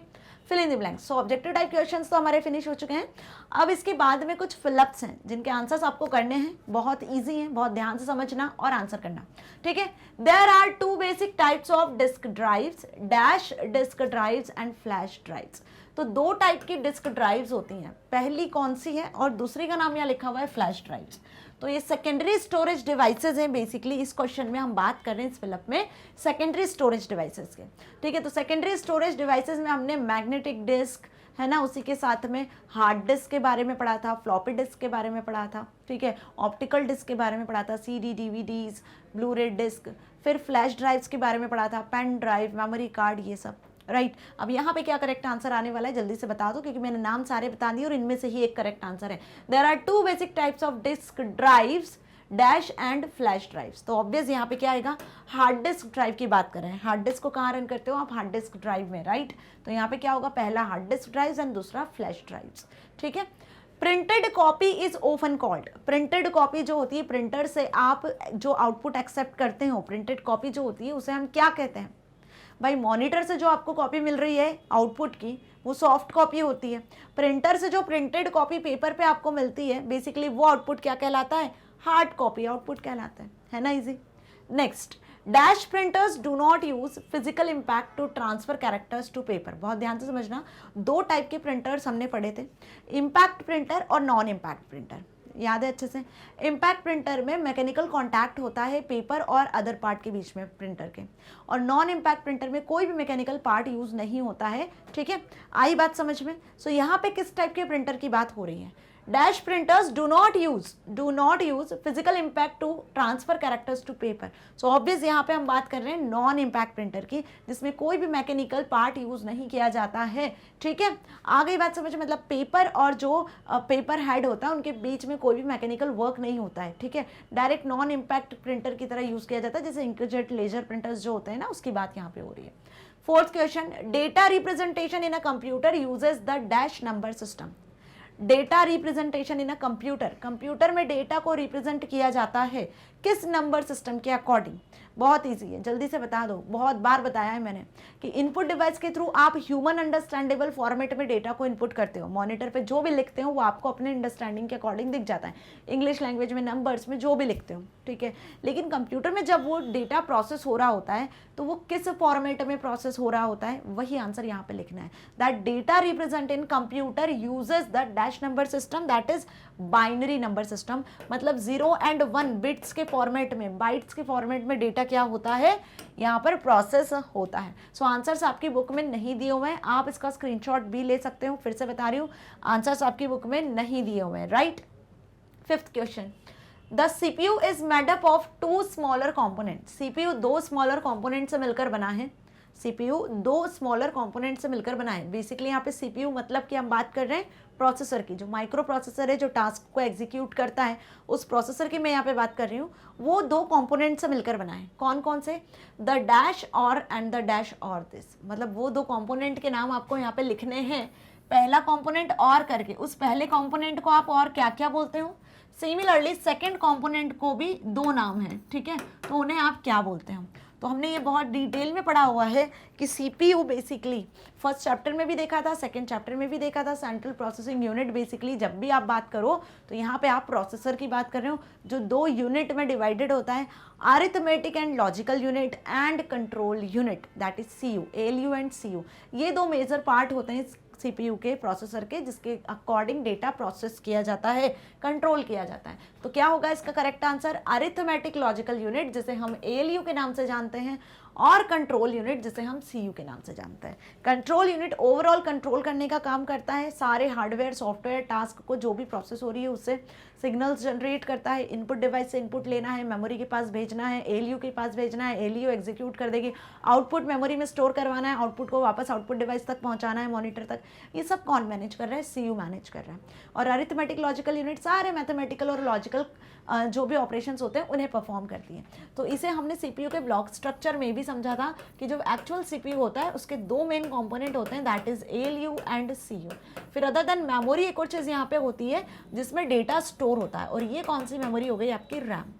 fill in the blanks. So objective type questions तो हमारे फिनिश हो चुके हैं। अब इसके बाद में कुछ फिलअप्स हैं जिनके आंसर्स आपको करने हैं, बहुत इजी हैं, बहुत ध्यान से समझना और आंसर करना, ठीक है। There are 2 basic types of disk drives, dash disk drives and flash drives. तो 2 टाइप की डिस्क ड्राइव्स होती हैं, पहली कौन सी है और दूसरी का नाम यहाँ लिखा हुआ है फ्लैश ड्राइव्स। तो ये सेकेंडरी स्टोरेज डिवाइसेस हैं, बेसिकली इस क्वेश्चन में हम बात कर रहे हैं इस फिलअप में सेकेंडरी स्टोरेज डिवाइसेस के, ठीक है। तो सेकेंडरी स्टोरेज डिवाइसेस में हमने मैग्नेटिक डिस्क, है ना, उसी के साथ में हार्ड डिस्क के बारे में पढ़ा था, फ्लॉपी डिस्क के बारे में पढ़ा था, ठीक है, ऑप्टिकल डिस्क के बारे में पढ़ा था, सीडी, डीवीडीज, ब्लू रे डिस्क, फिर फ्लैश ड्राइव्स के बारे में पढ़ा था, पेन ड्राइव, मेमोरी कार्ड, ये सब, राइट। अब यहाँ पे क्या करेक्ट आंसर आने वाला है जल्दी से बता दो, क्योंकि मैंने नाम सारे बता दिए और इनमें से ही एक करेक्ट आंसर है। There are 2 basic types of disk drives, dash and flash drives. तो ऑब्वियस यहाँ पे क्या आएगा, हार्ड डिस्क ड्राइव की बात कर रहे हैं। हार्ड डिस्क को कहाँ रन करते हो आप, हार्ड डिस्क ड्राइव में, राइट। तो यहाँ पे क्या होगा, पहला हार्ड डिस्क ड्राइव्स एंड दूसरा फ्लैश ड्राइव्स, ठीक है। Printed copy is often called, printed copy जो होती है, प्रिंटर से आप जो आउटपुट एक्सेप्ट करते हो, प्रिंटेड कॉपी जो होती है उसे हम क्या कहते हैं भाई। मॉनिटर से जो आपको कॉपी मिल रही है आउटपुट की, वो सॉफ्ट कॉपी होती है। प्रिंटर से जो प्रिंटेड कॉपी पेपर पे आपको मिलती है, बेसिकली वो आउटपुट क्या कहलाता है, हार्ड कॉपी आउटपुट कहलाता है ना, easy. Next, dash printers do not use physical impact to transfer characters to paper. बहुत ध्यान से समझना, 2 टाइप के प्रिंटर्स हमने पढ़े थे, इम्पैक्ट प्रिंटर और नॉन इम्पैक्ट प्रिंटर, याद है अच्छे से। इम्पैक्ट प्रिंटर में मैकेनिकल कॉन्टैक्ट होता है पेपर और अदर पार्ट के बीच में प्रिंटर के, और नॉन इम्पैक्ट प्रिंटर में कोई भी मैकेनिकल पार्ट यूज नहीं होता है, ठीक है। आई बात समझ में। सो यहाँ पे किस टाइप के प्रिंटर की बात हो रही है, dash printers do not use physical impact to transfer characters to paper. So obvious यहाँ पे हम बात कर रहे हैं नॉन इम्पैक्ट प्रिंटर की, जिसमें कोई भी मैकेनिकल पार्ट यूज नहीं किया जाता है, ठीक है। आ गई बात समझ, मतलब पेपर और जो पेपर हेड होता है उनके बीच में कोई भी मैकेनिकल वर्क नहीं होता है, ठीक है। डायरेक्ट नॉन इम्पैक्ट प्रिंटर की तरह यूज किया जाता है, जैसे इंकजेट लेजर प्रिंटर्स जो होते हैं ना, उसकी बात यहाँ पे हो रही है। 4th question, data representation in a computer uses the dash number system. Data representation in a computer, computer में डेटा को रिप्रेजेंट किया जाता है किस नंबर सिस्टम के अकॉर्डिंग। बहुत इजी है, जल्दी से बता दो, बहुत बार बताया है मैंने कि इनपुट डिवाइस के थ्रू आप ह्यूमन अंडरस्टैंडेबल फॉर्मेट में डेटा को इनपुट करते हो। मॉनिटर पे जो भी लिखते हो वो आपको अपने अंडरस्टैंडिंग के अकॉर्डिंग दिख जाता है, इंग्लिश लैंग्वेज में, नंबर्स में, जो भी लिखते हो, ठीक है। लेकिन कंप्यूटर में जब वो डेटा प्रोसेस हो रहा होता है तो वो किस फॉर्मेट में प्रोसेस हो रहा होता है, वही आंसर यहाँ पे लिखना है। That data represent in computer uses the dash number system, that is binary number system. मतलब 0 and 1 बिट्स के फॉर्मेट में, बाइट्स के फॉर्मेट में डेटा क्या होता है, यहाँ पर प्रोसेस होता है। सो आंसर्स आपकी बुक में नहीं दिए हुए हैं, आप इसका स्क्रीनशॉट भी ले सकते हो। फिर से बता रही हूँ, आंसर्स आपकी बुक में नहीं दिए हुए हैं, right. 5th question, the CPU is made up of 2 smaller component. CPU 2 smaller component से मिलकर बना है, सीपीयू 2 स्मॉलर कंपोनेंट से मिलकर बना है। बेसिकली यहाँ पे सीपीयू मतलब कि हम बात कर रहे हैं प्रोसेसर की, जो माइक्रो प्रोसेसर है जो टास्क को एग्जीक्यूट करता है, उस प्रोसेसर की मैं यहाँ पे बात कर रही हूँ। वो 2 कंपोनेंट से मिलकर बना है। कौन कौन से, द डैश और एंड द डैश और दिस, मतलब वो 2 कंपोनेंट के नाम आपको यहाँ पे लिखने हैं। पहला कंपोनेंट और करके, उस पहले कंपोनेंट को आप और क्या क्या बोलते हो। सिमिलरली सेकेंड कंपोनेंट को भी 2 नाम हैं, ठीक है, तो उन्हें आप क्या बोलते हो। तो हमने ये बहुत डिटेल में पढ़ा हुआ है कि सीपीयू बेसिकली फर्स्ट चैप्टर में भी देखा था, सेकंड चैप्टर में भी देखा था। सेंट्रल प्रोसेसिंग यूनिट, बेसिकली जब भी आप बात करो तो यहाँ पे आप प्रोसेसर की बात कर रहे हो, जो 2 यूनिट में डिवाइडेड होता है, arithmetic and logical unit and control unit, that is CU, LU and CU. ये 2 मेजर पार्ट होते हैं सीपीयू के, प्रोसेसर के, जिसके अकॉर्डिंग डेटा प्रोसेस किया जाता है, कंट्रोल किया जाता है। तो क्या होगा इसका correct answer, arithmetic logical unit जिसे हम एएलयू के नाम से जानते हैं, और कंट्रोल यूनिट जिसे हम सीयू के नाम से जानते हैं। कंट्रोल यूनिट ओवरऑल कंट्रोल करने का काम करता है, सारे हार्डवेयर सॉफ्टवेयर टास्क को, जो भी प्रोसेस हो रही है उससे सिग्नल्स जनरेट करता है। इनपुट डिवाइस से इनपुट लेना है, मेमोरी के पास भेजना है, एएलयू के पास भेजना है, एएलयू एग्जीक्यूट कर देगी, आउटपुट मेमोरी में स्टोर करवाना है, आउटपुट को वापस आउटपुट डिवाइस तक पहुंचाना है, मॉनिटर तक। ये सब कौन मैनेज कर रहा है, सीयू मैनेज कर रहा है। और अरिथमेटिक लॉजिकल यूनिट सारे मैथमेटिकल और लॉजिकल जो भी ऑपरेशंस होते हैं उन्हें परफॉर्म करती है। तो इसे हमने सीपीयू के ब्लॉक स्ट्रक्चर में भी समझा था कि जो एक्चुअल सीपीयू होता है उसके 2 मेन कंपोनेंट होते हैं, that is ALU and CU. फिर अदर देन मेमोरी एक और चीज़ यहाँ पे होती है जिसमें डेटा स्टोर होता है, और ये कौन सी मेमोरी हो गई, आपकी रैम।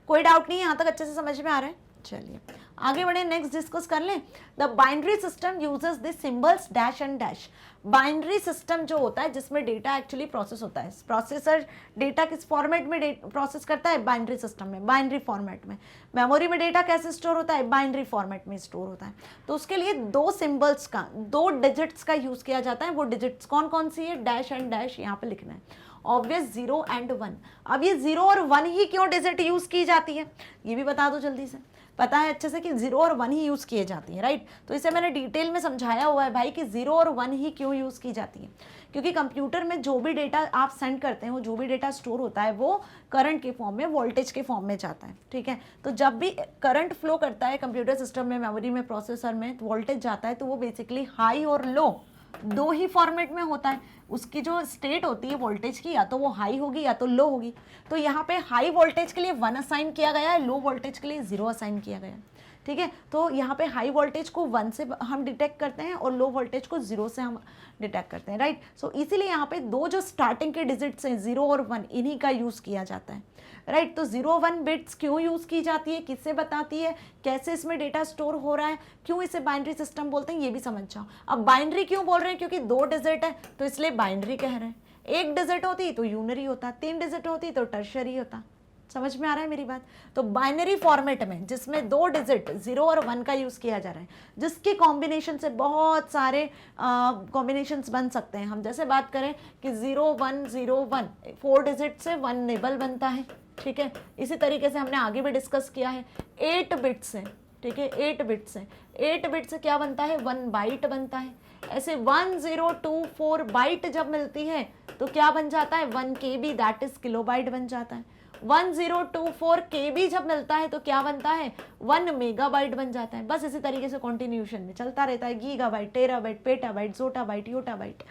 कोई डाउट नहीं है, यहाँ तक अच्छे से समझ में आ रहा है। चलिए आगे बढ़े, नेक्स्ट डिस्कस कर लें। The binary system uses the symbols dash and dash. Binary system जो होता है जिसमें डेटा एक्चुअली प्रोसेस होता है, प्रोसेसर डेटा किस फॉर्मेट में प्रोसेस करता है, बाइनरी सिस्टम में, बाइनरी फॉर्मेट में। मेमोरी में डेटा कैसे स्टोर होता है, बाइनरी फॉर्मेट में स्टोर होता है। तो उसके लिए 2 सिंबल्स का, 2 डिजिट्स का यूज किया जाता है। वो डिजिट्स कौन कौन सी है, डैश एंड डैश यहाँ पे लिखना है, ऑब्वियस 0 and 1। अब ये 0 और 1 ही क्यों डिजिट यूज की जाती है, ये भी बता दो जल्दी से। पता है अच्छे से कि 0 और 1 ही यूज़ किए जाती हैं, राइट। तो इसे मैंने डिटेल में समझाया हुआ है भाई कि 0 और 1 ही क्यों यूज़ की जाती है, क्योंकि कंप्यूटर में जो भी डेटा आप सेंड करते हैं, वो जो भी डेटा स्टोर होता है वो करंट के फॉर्म में, वोल्टेज के फॉर्म में जाता है, ठीक है। तो जब भी करंट फ्लो करता है कंप्यूटर सिस्टम में, मेमोरी में, प्रोसेसर में, वोल्टेज जाता है, तो वो बेसिकली हाई और लो दो ही फॉर्मेट में होता है। उसकी जो स्टेट होती है वोल्टेज की, या तो वो हाई होगी या तो लो होगी। तो यहाँ पे हाई वोल्टेज के लिए 1 असाइन किया गया है, लो वोल्टेज के लिए 0 असाइन किया गया है, ठीक है। तो यहाँ पे हाई वोल्टेज को 1 से हम डिटेक्ट करते हैं और लो वोल्टेज को 0 से हम डिटेक्ट करते हैं, राइट। सो इसीलिए यहाँ पे दो जो स्टार्टिंग के डिजिट्स हैं 0 और 1, इन्हीं का यूज़ किया जाता है, राइट। तो 0-1 बिट्स क्यों यूज़ की जाती है, किससे बताती है, कैसे इसमें डेटा स्टोर हो रहा है, क्यों इसे बाइनरी सिस्टम बोलते हैं, ये भी समझ जाओ। अब बाइनरी क्यों बोल रहे हैं, क्योंकि 2 डिजिट है तो इसलिए बाइनरी कह रहे हैं। 1 डिजिट होती तो यूनरी होता, 3 डिजिट होती तो टर्शरी होता। समझ में आ रहा है मेरी बात। तो बाइनरी फॉर्मेट में जिसमें 2 डिजिट 0 और 1 का यूज़ किया जा रहा है, जिसके कॉम्बिनेशन से बहुत सारे कॉम्बिनेशंस बन सकते हैं। हम जैसे बात करें कि 0-1-0-1 4 डिजिट से 1 निबल बनता है, ठीक है। इसी तरीके से हमने आगे भी डिस्कस किया है 8 बिट्स से, ठीक है, 8 बिट्स से 8 बिट से क्या बनता है, 1 बाइट बनता है। ऐसे 1024 बाइट जब मिलती है तो क्या बन जाता है, 1 KB, दैट इज किलोबाइट बन जाता है। 1024 KB जब मिलता है तो क्या बनता है, 1 मेगाबाइट बन जाता है। बस इसी तरीके से कॉन्टिन्यूशन में चलता रहता है, गीगाबाइट, टेराबाइट, पेटाबाइट, जोटाबाइट, योटाबाइट,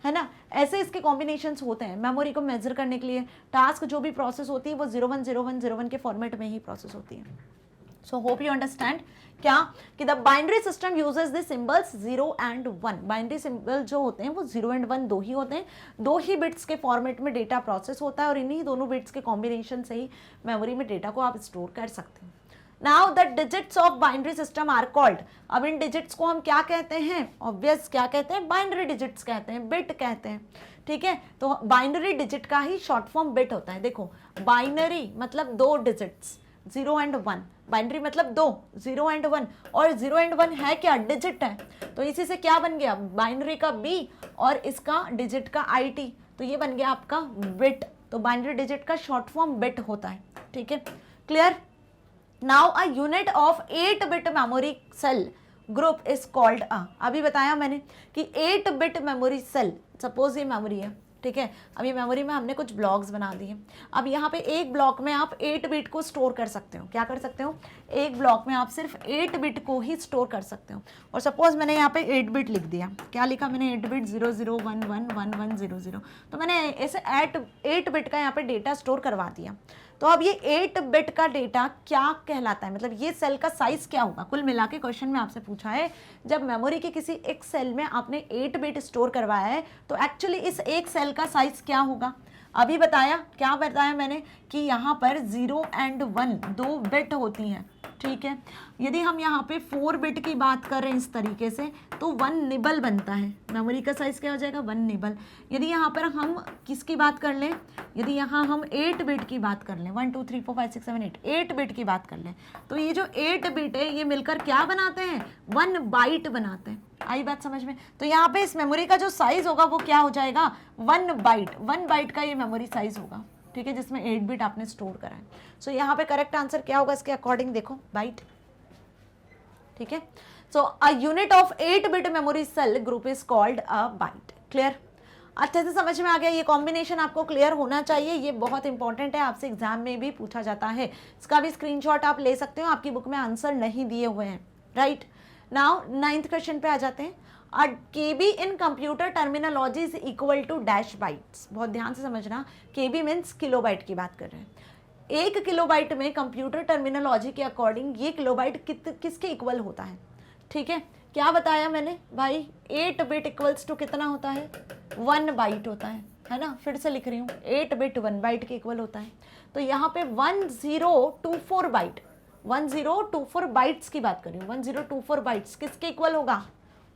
है ना। ऐसे इसके कॉम्बिनेशंस होते हैं। मेमोरी को मेजर करने के लिए टास्क जो भी प्रोसेस होती है वो 010101 के फॉर्मेट में ही प्रोसेस होती है। सो होप यू अंडरस्टैंड क्या कि the binary system uses the symbols 0 and 1। Binary symbol जो होते हैं वो 0 and 1 दो ही होते हैं, 2 ही बिट्स के फॉर्मेट में डेटा प्रोसेस होता है और इन्हीं दोनों बिट्स के कॉम्बिनेशन से ही मेमोरी में डेटा को आप स्टोर कर सकते हैं। Now the digits of binary system are called. अब इन डिजिट्स को हम क्या कहते हैं, ऑब्वियस क्या कहते हैं, बाइनरी डिजिट्स कहते हैं, बिट कहते हैं, ठीक है। तो बाइनरी डिजिट का ही शॉर्ट फॉर्म बिट होता है। देखो बाइनरी मतलब 2 डिजिट्स 0 and 1, बाइनरी मतलब 2, 0 and 1, और 0 and 1 है क्या, डिजिट है। तो इसी से क्या बन गया, बाइनरी का B और इसका डिजिट का IT, तो ये बन गया आपका बिट। तो बाइनरी डिजिट का शॉर्ट फॉर्म बिट होता है, ठीक है, clear. Now a unit of 8 bit memory cell group is called अभी बताया मैंने कि 8 बिट मेमोरी सेल, सपोज ये मेमोरी है, ठीक है। अब ये मेमोरी में हमने कुछ ब्लॉक्स बना दिए। अब यहाँ पे एक ब्लॉक में आप 8 बिट को स्टोर कर सकते हो। क्या कर सकते हो, एक ब्लॉक में आप सिर्फ 8 बिट को ही स्टोर कर सकते हो। और सपोज मैंने यहाँ पे 8 बिट लिख दिया, क्या लिखा मैंने, 8 बिट 00111100। तो मैंने ऐसे 8 बिट का यहाँ पे डेटा स्टोर करवा दिया। तो अब ये 8 बिट का डेटा क्या कहलाता है, मतलब ये सेल का साइज क्या होगा। कुल मिला के क्वेश्चन में आपसे पूछा है, जब मेमोरी के किसी एक सेल में आपने 8 बिट स्टोर करवाया है तो एक्चुअली इस एक सेल का साइज क्या होगा। अभी बताया, क्या बताया मैंने कि यहाँ पर 0 and 1 2 बिट होती हैं, ठीक है। यदि हम यहाँ पे 4 बिट की बात कर रहे हैं इस तरीके से तो 1 निबल बनता है। मेमोरी का साइज क्या हो जाएगा, 1 निबल। यदि यहाँ पर हम किसकी बात कर लें, यदि यहाँ हम 8 बिट की बात कर लें, 1 2 3 4 5 6 7 8 8 बिट की बात कर लें, तो ये जो 8 बिट है ये मिलकर क्या बनाते हैं, 1 बाइट बनाते हैं। आई बात समझ में। तो यहाँ पे इस मेमोरी का जो साइज होगा वो क्या हो जाएगा, 1 बाइट। 1 बाइट का ये मेमोरी साइज होगा, ठीक है, जिसमें 8 बिट आपने स्टोर करा है। सो यहाँ पे करेक्ट आंसर क्या होगा इसके अकॉर्डिंग, देखो बाइट, ठीक है। So a unit of 8 bit memory cell group is called a byte. Clear, अच्छे से समझ में आ गया। ये कॉम्बिनेशन आपको क्लियर होना चाहिए, ये बहुत इंपॉर्टेंट है, आपसे एग्जाम में भी पूछा जाता है। इसका भी स्क्रीनशॉट आप ले सकते हो, आपकी बुक में आंसर नहीं दिए हुए हैं, राइट। नाउ 9th क्वेश्चन पे आ जाते हैं। A KB in computer terminology is equal to dash bytes. बहुत ध्यान से समझना, KB मीन्स किलोबाइट की बात कर रहे हैं। 1 किलोबाइट में कंप्यूटर टर्मिनोलॉजी के अकॉर्डिंग ये किलोबाइट किसके इक्वल होता है, ठीक है। क्या बताया मैंने भाई, 8 बिट इक्वल्स टू कितना होता है, 1 बाइट होता है ना। फिर से लिख रही हूँ, 8 बिट 1 बाइट के इक्वल होता है। तो यहाँ पे 1024 बाइट, 1024 बाइट्स की बात कर रही हूँ। 1024 बाइट्स किसके इक्वल होगा,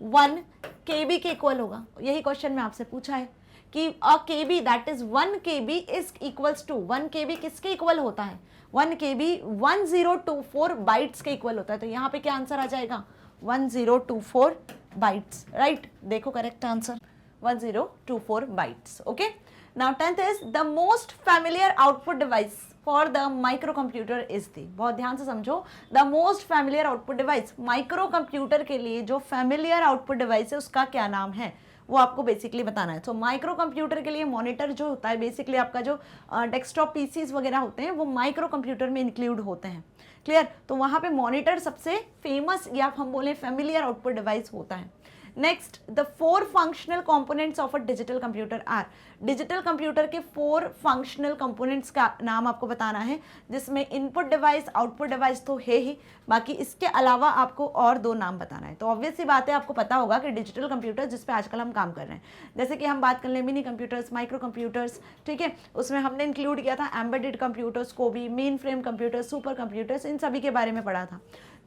1 KB के इक्वल होगा। यही क्वेश्चन में आपसे पूछा है कि a KB that is 1 KB is equals to 1 KB किसके इक्वल होता है, 1 KB 1024 बाइट्स के इक्वल होता है। तो यहाँ पे क्या आंसर आ जाएगा, 1024 बाइट्स, राइट। देखो correct answer 1024 bytes, okay. Now 10th is the most familiar output device for the micro computer is the, बहुत ध्यान से समझो, the most familiar output device, micro computer के लिए जो फैमिलियर आउटपुट डिवाइस है उसका क्या नाम है, वो आपको बेसिकली बताना है। तो माइक्रो कंप्यूटर के लिए मॉनिटर जो होता है, बेसिकली आपका जो डेस्कटॉप पीसीज वगैरह होते हैं वो माइक्रो कंप्यूटर में इंक्लूड होते हैं, क्लियर। तो वहाँ पे मॉनिटर सबसे फेमस या हम बोले फैमिलियर आउटपुट डिवाइस होता है। Next, the 4 functional components of a digital computer are, digital computer के 4 फंक्शनल कंपोनेंट्स का नाम आपको बताना है, जिसमें इनपुट डिवाइस, आउटपुट डिवाइस तो है ही, बाकी इसके अलावा आपको और 2 नाम बताना है। तो ऑब्वियस सी बात है, आपको पता होगा कि डिजिटल कंप्यूटर जिस पे आजकल हम काम कर रहे हैं, जैसे कि हम बात कर लें मिनी कंप्यूटर्स, माइक्रो कंप्यूटर्स, ठीक है, उसमें हमने इंक्लूड किया था एम्बेडेड कंप्यूटर्स को भी, mainframe computers, supercomputers, इन सभी के बारे में पढ़ा था,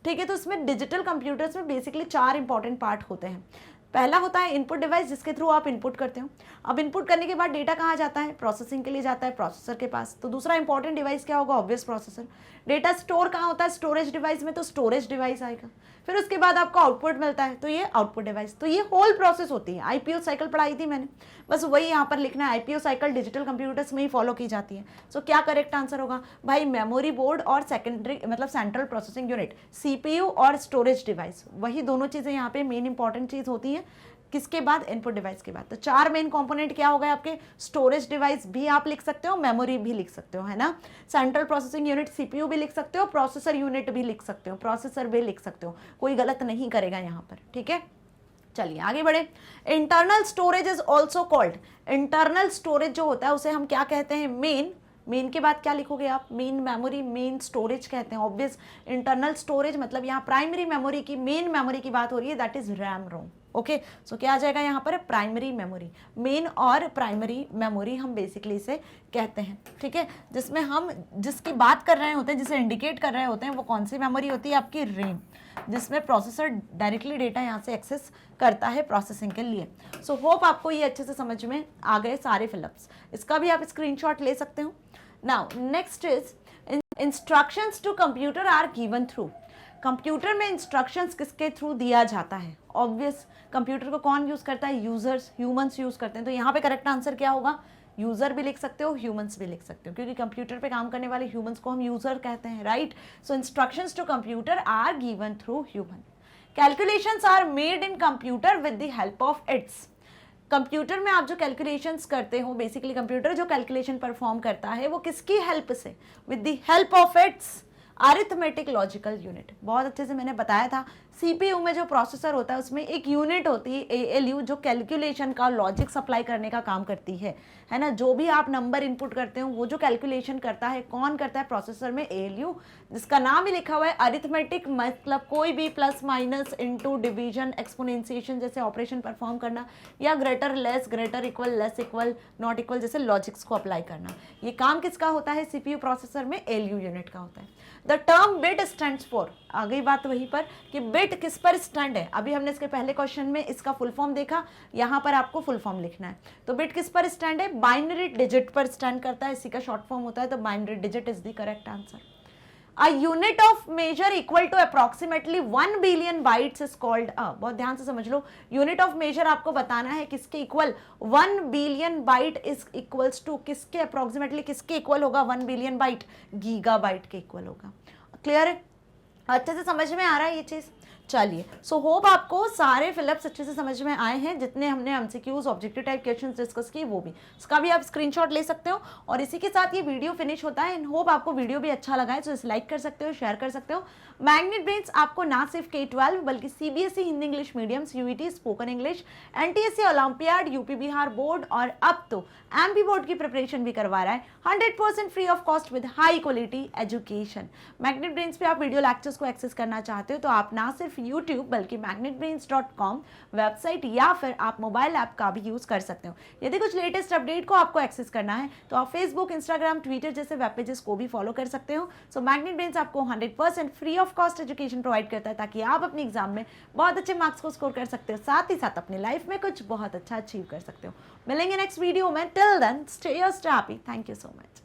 ठीक है। तो इसमें डिजिटल कंप्यूटर्स में बेसिकली 4 इंपॉर्टेंट पार्ट होते हैं। पहला होता है इनपुट डिवाइस, जिसके थ्रू आप इनपुट करते हो। अब इनपुट करने के बाद डेटा कहाँ जाता है, प्रोसेसिंग के लिए जाता है प्रोसेसर के पास। तो दूसरा इंपॉर्टेंट डिवाइस क्या होगा, ऑब्वियस प्रोसेसर। डेटा स्टोर कहाँ होता है, स्टोरेज डिवाइस में, तो स्टोरेज डिवाइस आएगा। फिर उसके बाद आपको आउटपुट मिलता है, तो ये आउटपुट डिवाइस। तो ये होल प्रोसेस होती है। आईपीओ साइकिल पढ़ाई थी मैंने, बस वही यहाँ पर लिखना है। आईपीओ साइकिल डिजिटल कंप्यूटर्स में ही फॉलो की जाती है। सो क्या करेक्ट आंसर होगा भाई, मेमोरी बोर्ड और सेकेंडरी मतलब सेंट्रल प्रोसेसिंग यूनिट, सीपीयू और स्टोरेज डिवाइस, वही दोनों चीज़ें यहाँ पे मेन इंपॉर्टेंट चीज़ होती है। किसके बाद, इनपुट डिवाइस के बाद। तो 4 मेन कंपोनेंट क्या हो गए आपके, स्टोरेज डिवाइस भी आप लिख सकते हो, मेमोरी भी लिख सकते हो, है ना, सेंट्रल प्रोसेसिंग यूनिट सीपीयू भी लिख सकते हो, प्रोसेसर यूनिट भी लिख सकते हो, प्रोसेसर भी लिख सकते हो, कोई गलत नहीं करेगा यहाँ पर, ठीक है। चलिए आगे बढ़े। Internal storage is also called, internal storage जो होता है उसे हम क्या कहते हैं, मेन। मेन के बाद क्या लिखोगे आप, मेन मेमोरी, मेन स्टोरेज कहते हैं। ऑब्वियस, इंटरनल स्टोरेज मतलब यहाँ प्राइमरी मेमोरी की, मेन मेमोरी की बात हो रही है, that is RAM ROM. Okay, so क्या आ जाएगा यहाँ पर, प्राइमरी मेमोरी। मेन और प्राइमरी मेमोरी हम बेसिकली इसे कहते हैं, ठीक है। जिसमें हम जिसकी बात कर रहे होते हैं, जिसे इंडिकेट कर रहे होते हैं, वो कौन सी मेमोरी होती है, आपकी रैम, जिसमें प्रोसेसर डायरेक्टली डेटा यहाँ से एक्सेस करता है प्रोसेसिंग के लिए। सो होप आपको ये अच्छे से समझ में आ गए सारे फिलअप्स। इसका भी आप स्क्रीनशॉट ले सकते हो। Now next is instructions to computer are given through, computer में इंस्ट्रक्शंस किसके थ्रू दिया जाता है। ऑब्वियस, कंप्यूटर को कौन यूज करता है, यूजर्स, ह्यूमंस यूज करते हैं। तो यहाँ पे करेक्ट आंसर क्या होगा, यूजर भी लिख सकते हो, ह्यूमंस भी लिख सकते हो, क्योंकि कंप्यूटर पे काम करने वाले ह्यूमंस को हम यूजर कहते हैं, right. So instructions to computer are given through human. Calculations are made in computer with the help of its, computer में आप जो कैलकुलेशंस करते हो, बेसिकली कंप्यूटर जो कैलकुलेशन परफॉर्म करता है वो किसकी हेल्प से, with the help of its arithmetic logical unit. बहुत अच्छे से मैंने बताया था, सीपीयू में जो प्रोसेसर होता है उसमें एक यूनिट होती है एएलयू, जो कैलकुलेशन का लॉजिक सप्लाई करने का काम करती है ना। जो भी आप नंबर इनपुट करते हो वो जो कैलकुलेशन करता है, कौन करता है, प्रोसेसर में एएलयू, जिसका नाम ही लिखा हुआ है अरिथमेटिक, मतलब कोई भी plus minus into division exponentiation जैसे ऑपरेशन परफॉर्म करना, या greater less, greater equal, less equal, not equal जैसे लॉजिक्स को अप्लाई करना। ये काम किसका होता है, सीपीयू प्रोसेसर में एएलयू यूनिट का होता है। The term bit stands for, आ गई बात वहीं पर कि बिट किस पर स्टैंड है। अभी हमने इसके पहले क्वेश्चन में इसका फुल फॉर्म देखा, यहाँ पर आपको फुल फॉर्म लिखना है। तो बिट किस पर स्टैंड है, बाइनरी डिजिट पर स्टैंड करता है, इसी का शॉर्ट फॉर्म होता है, तो binary digit is the correct answer. A unit of measure equal to approximately 1 billion bytes is called a, बहुत ध्यान से समझ लो, यूनिट ऑफ मेजर आपको बताना है किसके equal, 1 billion byte is equals to किसके, अप्रोक्सीमेटली किसके इक्वल होगा, 1 बिलियन बाइट, गीगाबाइट के इक्वल होगा। क्लियर है, अच्छे से समझ में आ रहा है ये चीज़। चलिए, सो होप आपको सारे फिलअप्स अच्छे से समझ में आए हैं, जितने हमने MCQs, objective type questions discuss किए वो भी, उसका भी आप स्क्रीनशॉट ले सकते हो। और इसी के साथ ये वीडियो फिनिश होता है। होप आपको वीडियो भी अच्छा लगा है, तो इसे लाइक कर सकते हो, शेयर कर सकते हो। मैग्नेट ब्रेन्स आपको ना सिर्फ K-12 बल्कि CBSE Hindi English mediums, UET, spoken English, NTSC olympiad, UP Bihar board और अब तो एमपी बोर्ड की प्रिपरेशन भी करवा रहा है 100% free of cost with high quality education. Magnet brains पे आप वीडियो लेक्चर्स को एक्सेस करना चाहते हो तो आप ना सिर्फ यूट्यूब बल्कि magnetbrains.com वेबसाइट या फिर आप मोबाइल ऐप का भी यूज कर सकते हो। यदि कुछ लेटेस्ट अपडेट को आपको एक्सेस करना है तो आप फेसबुक, इंस्टाग्राम, ट्विटर जैसे वेब पेजेस को भी फॉलो कर सकते हो। सो मैग्नेट ब्रेन्स आपको 100% free of cost education provide करता है, ताकि आप अपने एग्जाम में बहुत अच्छे मार्क्स को स्कोर कर सकते हो, साथ ही साथ अपनी लाइफ में कुछ बहुत अच्छा अचीव कर सकते हो। मिलेंगे नेक्स्ट वीडियो में, till then stay happy. Thank you so much.